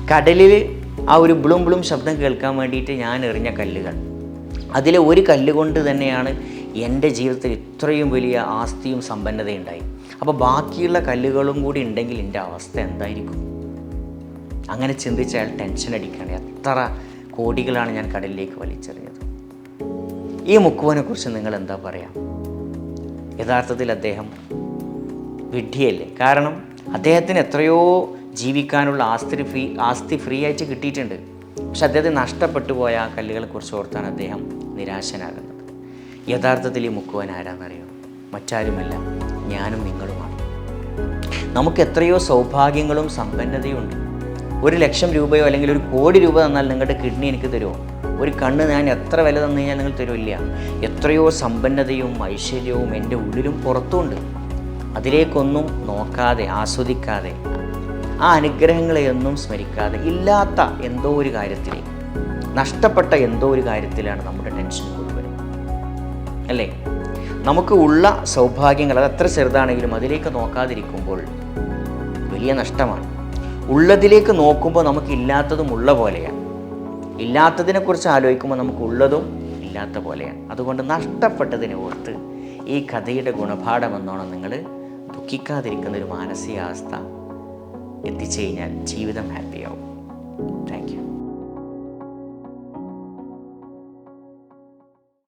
കടലിൽ ആ ഒരു ബ്ലും ബ്ലും ശബ്ദം കേൾക്കാൻ വേണ്ടിയിട്ട് ഞാൻ എറിഞ്ഞ കല്ലുകൾ, അതിലെ ഒരു കല്ലുകൊണ്ട് തന്നെയാണ് എൻ്റെ ജീവിതത്തിൽ ഇത്രയും വലിയ ആസ്തിയും സമ്പന്നതയും ഉണ്ടായി. അപ്പോൾ ബാക്കിയുള്ള കല്ലുകളും കൂടി ഉണ്ടെങ്കിൽ എൻ്റെ അവസ്ഥ എന്തായിരിക്കും? അങ്ങനെ ചിന്തിച്ചാൽ ടെൻഷൻ അടിക്കുകയാണ്. എത്ര കോടികളാണ് ഞാൻ കടലിലേക്ക് വലിച്ചെറിഞ്ഞത്. ഈ മുക്കുവനെക്കുറിച്ച് നിങ്ങൾ എന്താ പറയുക? യഥാർത്ഥത്തിൽ അദ്ദേഹം വിഡ്ഢിയല്ലേ? കാരണം അദ്ദേഹത്തിന് എത്രയോ ജീവിക്കാനുള്ള ആസ്തി ഫ്രീ ആയിട്ട് കിട്ടിയിട്ടുണ്ട്. പക്ഷെ അദ്ദേഹത്തിന് നഷ്ടപ്പെട്ടു പോയ ആ കല്ലുകളെക്കുറിച്ച് ഓർത്താണ് അദ്ദേഹം നിരാശനാകുന്നത്. യഥാർത്ഥത്തിൽ ഈ മുക്കുവൻ ആരാന്നറിയോ? മറ്റാരുമല്ല, ഞാനും നിങ്ങളുമാണ്. നമുക്ക് എത്രയോ സൗഭാഗ്യങ്ങളും സമ്പന്നതയും ഉണ്ട്. 1,00,000 രൂപയോ അല്ലെങ്കിൽ 1 കോടി രൂപ തന്നാൽ നിങ്ങളുടെ കിഡ്നി എനിക്ക് തരുമോ? ഒരു കണ്ണ് ഞാൻ എത്ര വില തന്നു കഴിഞ്ഞാൽ നിങ്ങൾ തരുമില്ല. എത്രയോ സമ്പന്നതയും ഐശ്വര്യവും എൻ്റെ ഉള്ളിലും പുറത്തുമുണ്ട്. അതിലേക്കൊന്നും നോക്കാതെ, ആസ്വദിക്കാതെ, ആ അനുഗ്രഹങ്ങളെയൊന്നും സ്മരിക്കാതെ, ഇല്ലാത്ത എന്തോ ഒരു കാര്യത്തിലേക്ക്, നഷ്ടപ്പെട്ട എന്തോ ഒരു കാര്യത്തിലാണ് നമ്മുടെ ടെൻഷൻ കൊണ്ടുവരുന്നത്, അല്ലേ? നമുക്ക് ഉള്ള സൗഭാഗ്യങ്ങൾ അത് എത്ര ചെറുതാണെങ്കിലും അതിലേക്ക് നോക്കാതിരിക്കുമ്പോൾ വലിയ നഷ്ടമാണ്. ഉള്ളതിലേക്ക് നോക്കുമ്പോൾ നമുക്ക് ഇല്ലാത്തതും ഉള്ള പോലെയാണ്, ഇല്ലാത്തതിനെക്കുറിച്ച് ആലോചിക്കുമ്പോൾ നമുക്ക് ഉള്ളതും ഇല്ലാത്ത പോലെയാണ്. അതുകൊണ്ട് നഷ്ടപ്പെട്ടതിനെ ഓർത്ത് ഈ കഥയുടെ ഗുണപാഠമെന്നോണം നിങ്ങൾ ദുഃഖിക്കാതിരിക്കുന്നൊരു മാനസികാവസ്ഥ എത്തിച്ചു കഴിഞ്ഞാൽ ജീവിതം ഹാപ്പിയാവും. Thank you.